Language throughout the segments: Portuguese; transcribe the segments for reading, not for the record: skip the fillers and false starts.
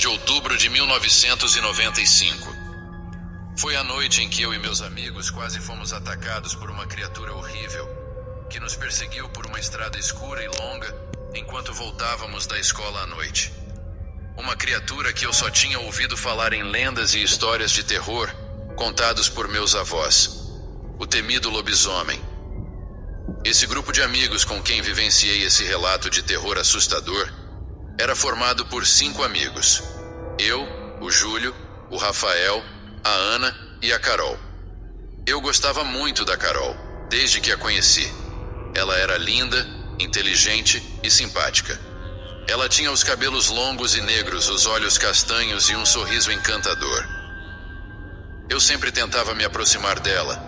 De outubro de 1995. Foi a noite em que eu e meus amigos quase fomos atacados por uma criatura horrível, que nos perseguiu por uma estrada escura e longa enquanto voltávamos da escola à noite. Uma criatura que eu só tinha ouvido falar em lendas e histórias de terror contados por meus avós. O temido lobisomem. Esse grupo de amigos com quem vivenciei esse relato de terror assustador era formado por 5 amigos. Eu, o Júlio, o Rafael, a Ana e a Carol. Eu gostava muito da Carol, desde que a conheci. Ela era linda, inteligente e simpática. Ela tinha os cabelos longos e negros, os olhos castanhos e um sorriso encantador. Eu sempre tentava me aproximar dela,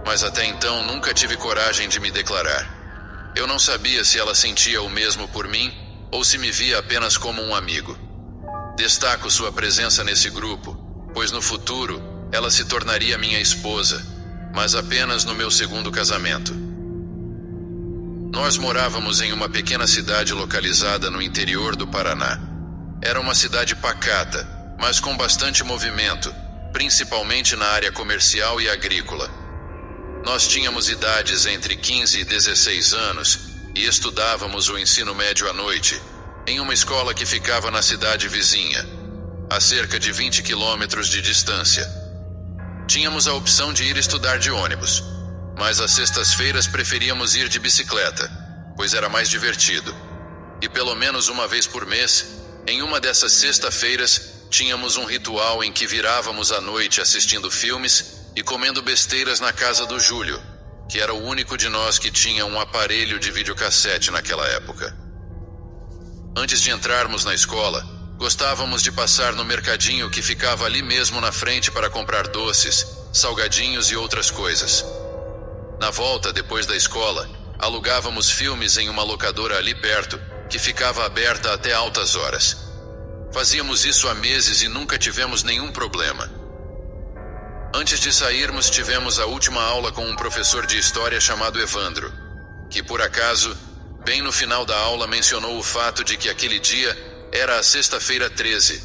mas até então nunca tive coragem de me declarar. Eu não sabia se ela sentia o mesmo por mim ou se me via apenas como um amigo. Destaco sua presença nesse grupo, pois no futuro ela se tornaria minha esposa, mas apenas no meu segundo casamento. Nós morávamos em uma pequena cidade localizada no interior do Paraná. Era uma cidade pacata, mas com bastante movimento, principalmente na área comercial e agrícola. Nós tínhamos idades entre 15 e 16 anos e estudávamos o ensino médio à noite, em uma escola que ficava na cidade vizinha, a cerca de 20 quilômetros de distância. Tínhamos a opção de ir estudar de ônibus, mas às sextas-feiras preferíamos ir de bicicleta, pois era mais divertido. E pelo menos uma vez por mês, em uma dessas sexta-feiras, tínhamos um ritual em que virávamos à noite assistindo filmes e comendo besteiras na casa do Júlio, que era o único de nós que tinha um aparelho de videocassete naquela época. Antes de entrarmos na escola, gostávamos de passar no mercadinho que ficava ali mesmo na frente para comprar doces, salgadinhos e outras coisas. Na volta, depois da escola, alugávamos filmes em uma locadora ali perto, que ficava aberta até altas horas. Fazíamos isso há meses e nunca tivemos nenhum problema. Antes de sairmos, tivemos a última aula com um professor de história chamado Evandro, que por acaso, bem no final da aula, mencionou o fato de que aquele dia era a sexta-feira 13,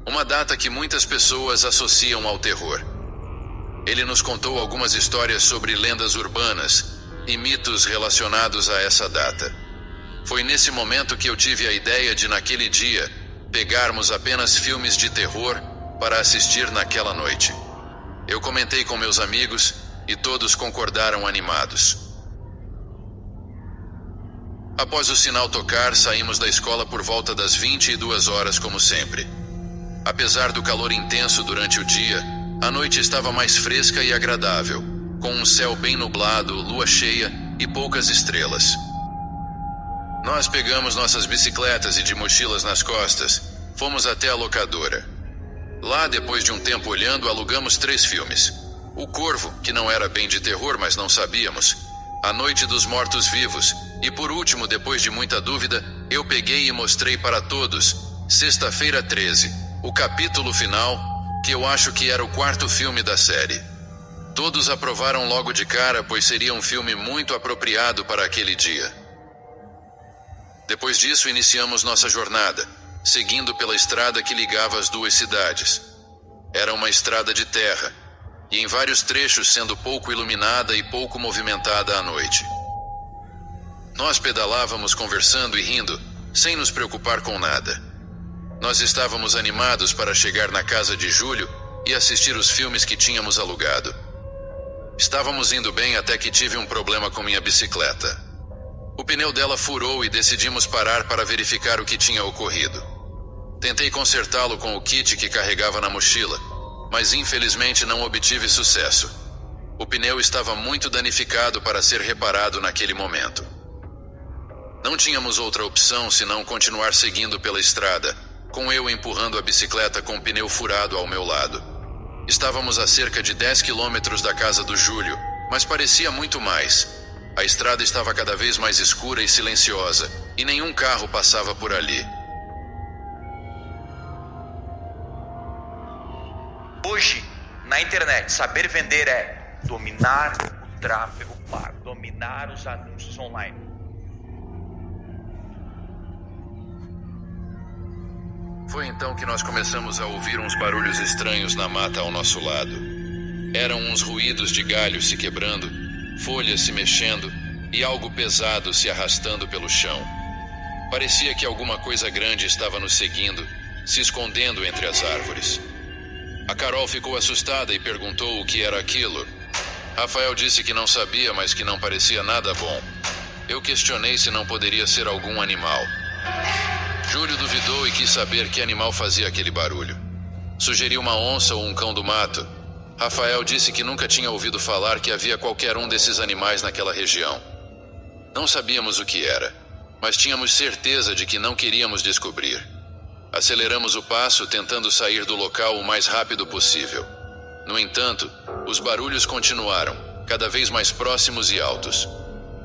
uma data que muitas pessoas associam ao terror. Ele nos contou algumas histórias sobre lendas urbanas e mitos relacionados a essa data. Foi nesse momento que eu tive a ideia de, naquele dia, pegarmos apenas filmes de terror para assistir naquela noite. Eu comentei com meus amigos e todos concordaram animados. Após o sinal tocar, saímos da escola por volta das 22 horas, como sempre. Apesar do calor intenso durante o dia, a noite estava mais fresca e agradável, com um céu bem nublado, lua cheia e poucas estrelas. Nós pegamos nossas bicicletas e de mochilas nas costas, fomos até a locadora. Lá, depois de um tempo olhando, alugamos 3 filmes. O Corvo, que não era bem de terror, mas não sabíamos. A Noite dos Mortos-Vivos. E por último, depois de muita dúvida, eu peguei e mostrei para todos, Sexta-feira 13, o capítulo final, que eu acho que era o 4º filme da série. Todos aprovaram logo de cara, pois seria um filme muito apropriado para aquele dia. Depois disso, iniciamos nossa jornada, seguindo pela estrada que ligava as duas cidades. Era uma estrada de terra, e em vários trechos sendo pouco iluminada e pouco movimentada à noite. Nós pedalávamos conversando e rindo, sem nos preocupar com nada. Nós estávamos animados para chegar na casa de Júlio e assistir os filmes que tínhamos alugado. Estávamos indo bem até que tive um problema com minha bicicleta. O pneu dela furou e decidimos parar para verificar o que tinha ocorrido. Tentei consertá-lo com o kit que carregava na mochila, mas infelizmente não obtive sucesso. O pneu estava muito danificado para ser reparado naquele momento. Não tínhamos outra opção senão continuar seguindo pela estrada, com eu empurrando a bicicleta com o pneu furado ao meu lado. Estávamos a cerca de 10 quilômetros da casa do Júlio, mas parecia muito mais. A estrada estava cada vez mais escura e silenciosa, e nenhum carro passava por ali. Hoje, na internet, saber vender é dominar o tráfego pago, dominar os anúncios online. Foi então que nós começamos a ouvir uns barulhos estranhos na mata ao nosso lado. Eram uns ruídos de galhos se quebrando, folhas se mexendo e algo pesado se arrastando pelo chão. Parecia que alguma coisa grande estava nos seguindo, se escondendo entre as árvores. A Carol ficou assustada e perguntou o que era aquilo. Rafael disse que não sabia, mas que não parecia nada bom. Eu questionei se não poderia ser algum animal. Júlio duvidou e quis saber que animal fazia aquele barulho. Sugeriu uma onça ou um cão do mato. Rafael disse que nunca tinha ouvido falar que havia qualquer um desses animais naquela região. Não sabíamos o que era, mas tínhamos certeza de que não queríamos descobrir. Aceleramos o passo, tentando sair do local o mais rápido possível. No entanto, os barulhos continuaram, cada vez mais próximos e altos.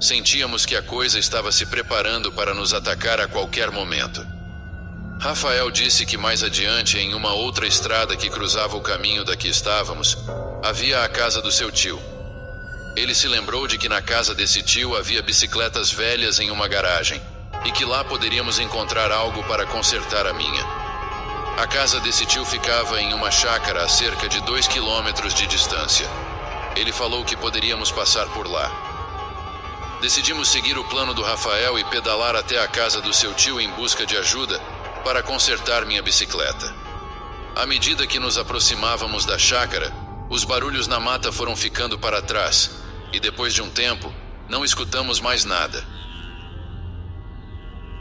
Sentíamos que a coisa estava se preparando para nos atacar a qualquer momento. Rafael disse que mais adiante, em uma outra estrada que cruzava o caminho da que estávamos, havia a casa do seu tio. Ele se lembrou de que na casa desse tio havia bicicletas velhas em uma garagem e que lá poderíamos encontrar algo para consertar a minha. A casa desse tio ficava em uma chácara a cerca de 2 quilômetros de distância. Ele falou que poderíamos passar por lá. Decidimos seguir o plano do Rafael e pedalar até a casa do seu tio em busca de ajuda para consertar minha bicicleta. À medida que nos aproximávamos da chácara, os barulhos na mata foram ficando para trás e depois de um tempo, não escutamos mais nada.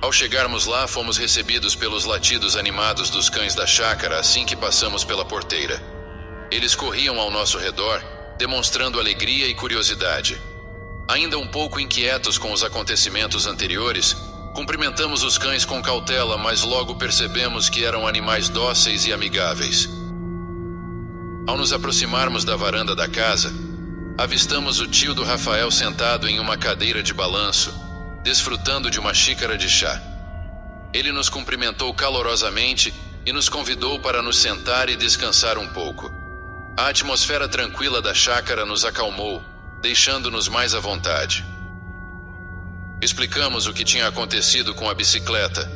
Ao chegarmos lá, fomos recebidos pelos latidos animados dos cães da chácara assim que passamos pela porteira. Eles corriam ao nosso redor, demonstrando alegria e curiosidade. Ainda um pouco inquietos com os acontecimentos anteriores, cumprimentamos os cães com cautela, mas logo percebemos que eram animais dóceis e amigáveis. Ao nos aproximarmos da varanda da casa, avistamos o tio do Rafael sentado em uma cadeira de balanço, desfrutando de uma xícara de chá. Ele nos cumprimentou calorosamente e nos convidou para nos sentar e descansar um pouco. A atmosfera tranquila da chácara nos acalmou, deixando-nos mais à vontade. Explicamos o que tinha acontecido com a bicicleta,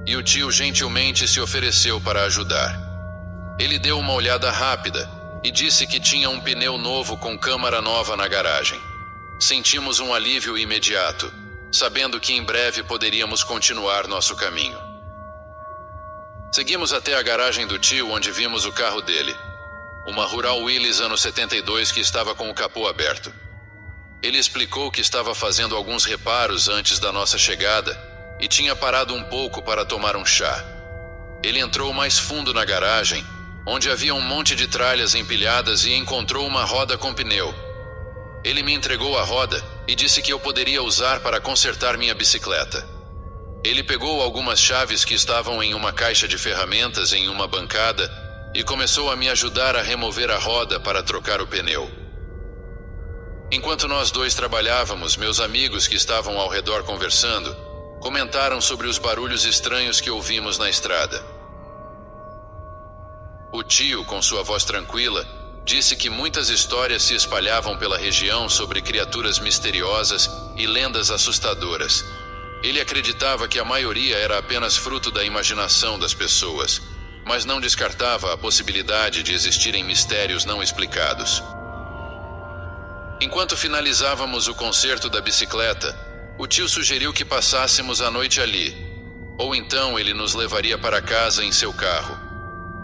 e o tio gentilmente se ofereceu para ajudar. Ele deu uma olhada rápida e disse que tinha um pneu novo com câmara nova na garagem. Sentimos um alívio imediato, sabendo que em breve poderíamos continuar nosso caminho. Seguimos até a garagem do tio, onde vimos o carro dele, uma Rural Willys ano 72 que estava com o capô aberto. Ele explicou que estava fazendo alguns reparos antes da nossa chegada e tinha parado um pouco para tomar um chá. Ele entrou mais fundo na garagem, onde havia um monte de tralhas empilhadas, e encontrou uma roda com pneu. Ele me entregou a roda e disse que eu poderia usar para consertar minha bicicleta. Ele pegou algumas chaves que estavam em uma caixa de ferramentas em uma bancada e começou a me ajudar a remover a roda para trocar o pneu. Enquanto nós dois trabalhávamos, meus amigos que estavam ao redor conversando, comentaram sobre os barulhos estranhos que ouvimos na estrada. O tio, com sua voz tranquila, disse que muitas histórias se espalhavam pela região sobre criaturas misteriosas e lendas assustadoras. Ele acreditava que a maioria era apenas fruto da imaginação das pessoas, mas não descartava a possibilidade de existirem mistérios não explicados. Enquanto finalizávamos o conserto da bicicleta, o tio sugeriu que passássemos a noite ali, ou então ele nos levaria para casa em seu carro.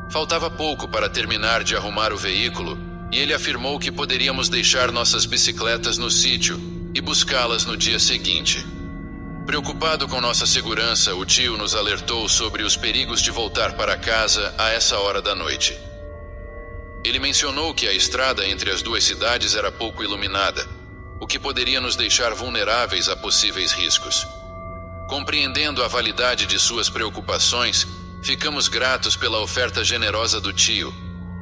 Faltava pouco para terminar de arrumar o veículo, e ele afirmou que poderíamos deixar nossas bicicletas no sítio e buscá-las no dia seguinte. Preocupado com nossa segurança, o tio nos alertou sobre os perigos de voltar para casa a essa hora da noite. Ele mencionou que a estrada entre as duas cidades era pouco iluminada, o que poderia nos deixar vulneráveis a possíveis riscos. Compreendendo a validade de suas preocupações, ficamos gratos pela oferta generosa do tio,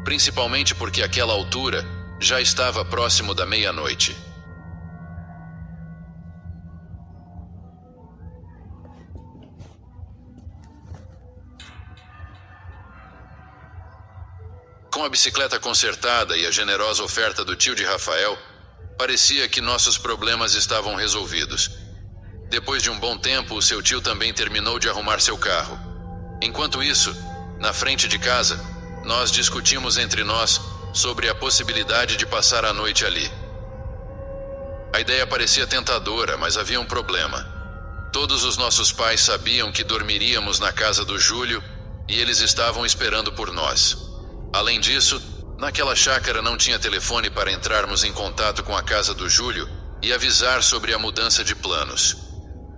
principalmente porque àquela altura já estava próximo da meia-noite. Com Com a bicicleta consertada e a generosa oferta do tio de Rafael, parecia que nossos problemas estavam resolvidos. Depois de um bom tempo, o seu tio também terminou de arrumar seu carro. Enquanto isso, na frente de casa, nós discutimos entre nós sobre a possibilidade de passar a noite ali. A ideia parecia tentadora, mas havia um problema. Todos os nossos pais sabiam que dormiríamos na casa do Júlio e eles estavam esperando por nós. Além disso, naquela chácara não tinha telefone para entrarmos em contato com a casa do Júlio e avisar sobre a mudança de planos.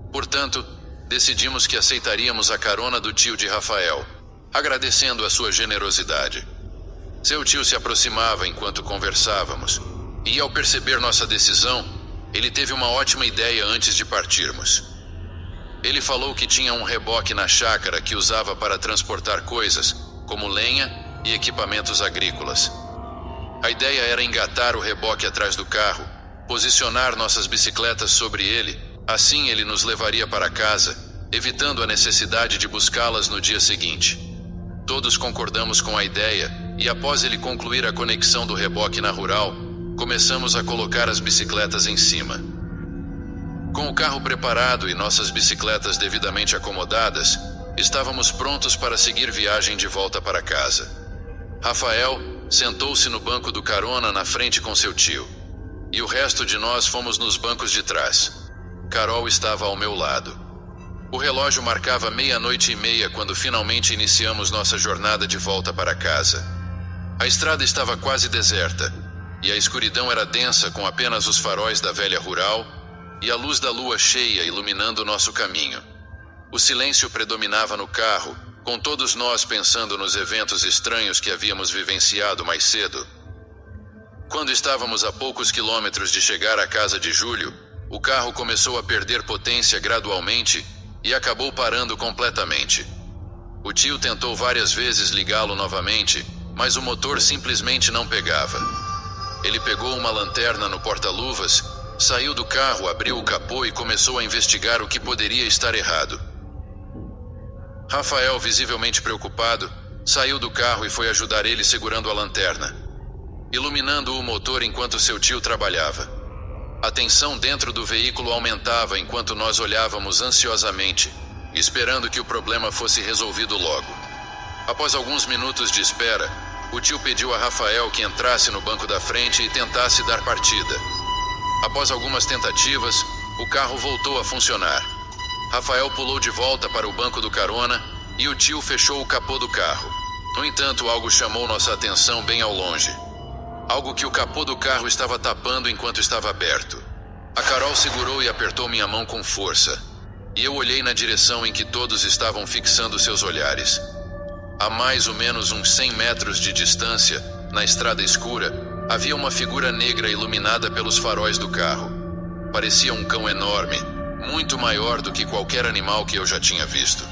Portanto, decidimos que aceitaríamos a carona do tio de Rafael, agradecendo a sua generosidade. Seu tio se aproximava enquanto conversávamos, e ao perceber nossa decisão, ele teve uma ótima ideia antes de partirmos. Ele falou que tinha um reboque na chácara que usava para transportar coisas, como lenha e equipamentos agrícolas. A ideia era engatar o reboque atrás do carro, posicionar nossas bicicletas sobre ele, assim ele nos levaria para casa, evitando a necessidade de buscá-las no dia seguinte. Todos concordamos com a ideia e após ele concluir a conexão do reboque na rural, começamos a colocar as bicicletas em cima. Com o carro preparado e nossas bicicletas devidamente acomodadas, estávamos prontos para seguir viagem de volta para casa. Rafael sentou-se no banco do carona na frente com seu tio, e o resto de nós fomos nos bancos de trás. Carol estava ao meu lado. O relógio marcava 00:30 quando finalmente iniciamos nossa jornada de volta para casa. A estrada estava quase deserta, e a escuridão era densa com apenas os faróis da velha rural e a luz da lua cheia iluminando nosso caminho. O silêncio predominava no carro, com todos nós pensando nos eventos estranhos que havíamos vivenciado mais cedo. Quando estávamos a poucos quilômetros de chegar à casa de Júlio, o carro começou a perder potência gradualmente e acabou parando completamente. O tio tentou várias vezes ligá-lo novamente, mas o motor simplesmente não pegava. Ele pegou uma lanterna no porta-luvas, saiu do carro, abriu o capô e começou a investigar o que poderia estar errado. Rafael, visivelmente preocupado, saiu do carro e foi ajudar ele segurando a lanterna, iluminando o motor enquanto seu tio trabalhava. A tensão dentro do veículo aumentava enquanto nós olhávamos ansiosamente, esperando que o problema fosse resolvido logo. Após alguns minutos de espera, o tio pediu a Rafael que entrasse no banco da frente e tentasse dar partida. Após algumas tentativas, o carro voltou a funcionar. Rafael pulou de volta para o banco do carona e o tio fechou o capô do carro. No entanto, algo chamou nossa atenção bem ao longe. Algo que o capô do carro estava tapando enquanto estava aberto. A Carol segurou e apertou minha mão com força, e eu olhei na direção em que todos estavam fixando seus olhares. A mais ou menos uns 100 metros de distância, na estrada escura, havia uma figura negra iluminada pelos faróis do carro. Parecia um cão enorme, muito maior do que qualquer animal que eu já tinha visto.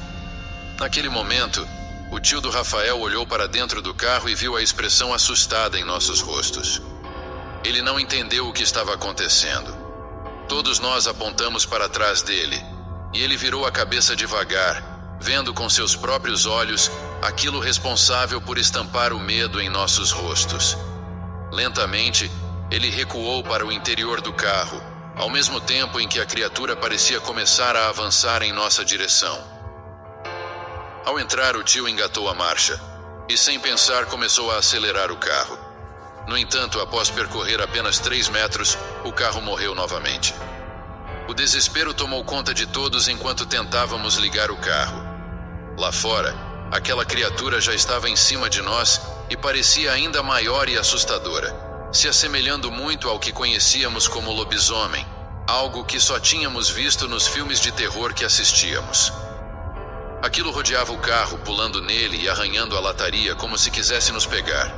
Naquele momento, o tio do Rafael olhou para dentro do carro e viu a expressão assustada em nossos rostos. Ele não entendeu o que estava acontecendo. Todos nós apontamos para trás dele, e ele virou a cabeça devagar, vendo com seus próprios olhos aquilo responsável por estampar o medo em nossos rostos. Lentamente, ele recuou para o interior do carro, ao mesmo tempo em que a criatura parecia começar a avançar em nossa direção. Ao entrar, o tio engatou a marcha, e sem pensar começou a acelerar o carro. No entanto, após percorrer apenas 3 metros, o carro morreu novamente. O desespero tomou conta de todos enquanto tentávamos ligar o carro. Lá fora, aquela criatura já estava em cima de nós e parecia ainda maior e assustadora, se assemelhando muito ao que conhecíamos como lobisomem, algo que só tínhamos visto nos filmes de terror que assistíamos. Aquilo rodeava o carro, pulando nele e arranhando a lataria como se quisesse nos pegar.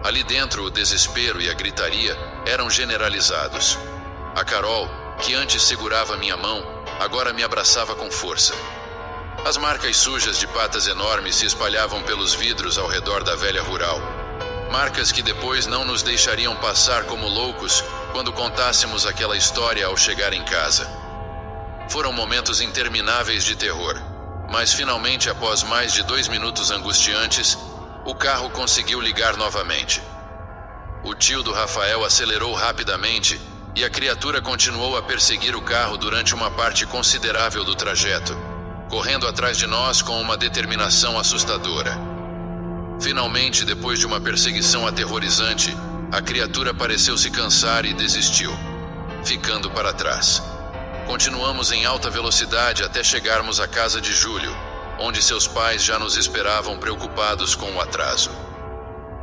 Ali dentro, o desespero e a gritaria eram generalizados. A Carol, que antes segurava minha mão, agora me abraçava com força. As marcas sujas de patas enormes se espalhavam pelos vidros ao redor da velha rural. Marcas que depois não nos deixariam passar como loucos quando contássemos aquela história ao chegar em casa. Foram momentos intermináveis de terror, mas finalmente, após mais de 2 minutos angustiantes, O carro conseguiu ligar novamente. O tio do Rafael acelerou rapidamente e a criatura continuou a perseguir o carro durante uma parte considerável do trajeto, correndo atrás de nós com uma determinação assustadora. Finalmente, depois de uma perseguição aterrorizante, a criatura pareceu se cansar e desistiu, ficando para trás. Continuamos em alta velocidade até chegarmos à casa de Júlio, onde seus pais já nos esperavam preocupados com o atraso.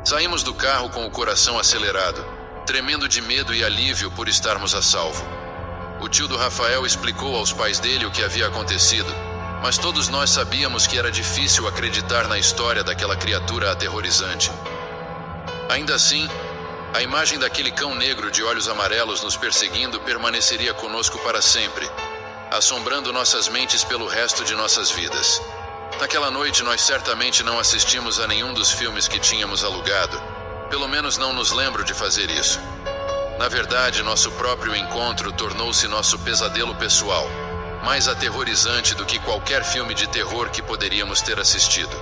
Saímos do carro com o coração acelerado, tremendo de medo e alívio por estarmos a salvo. O tio do Rafael explicou aos pais dele o que havia acontecido, mas todos nós sabíamos que era difícil acreditar na história daquela criatura aterrorizante. Ainda assim, a imagem daquele cão negro de olhos amarelos nos perseguindo permaneceria conosco para sempre, assombrando nossas mentes pelo resto de nossas vidas. Naquela noite nós certamente não assistimos a nenhum dos filmes que tínhamos alugado. Pelo menos não nos lembro de fazer isso. Na verdade, nosso próprio encontro tornou-se nosso pesadelo pessoal, mais aterrorizante do que qualquer filme de terror que poderíamos ter assistido.